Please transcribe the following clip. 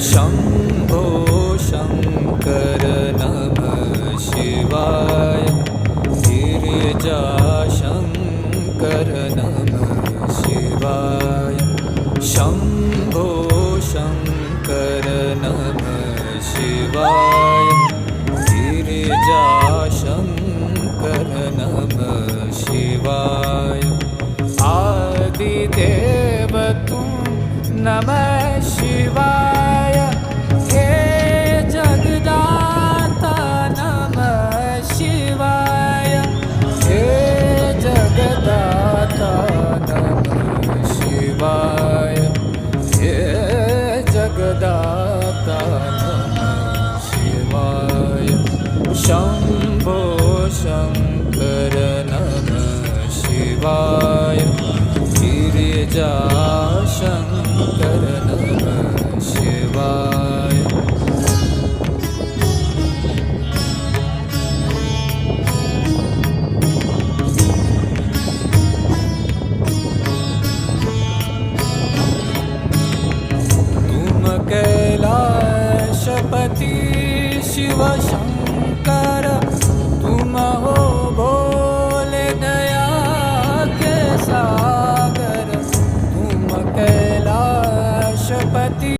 शम्भो शङ्कर नमः शिवाय। गिरिजाशङ्कर नमः शिवाय। शम्भो शङ्कर नमः शिवाय। गिरिजाशङ्कर नमः शिवाय। आदिदेव तु नमः शिवाय। हे जगदाता नमः शिवाय। हे जगदाता नमः शिवाय। हे जगदाता नमः शिवाय। शम्भो शङ्कर नमः शिवाय। गिरिजाशङ्कर नमः शिवाय। तुम कैलाशपति शिव शङ्कर।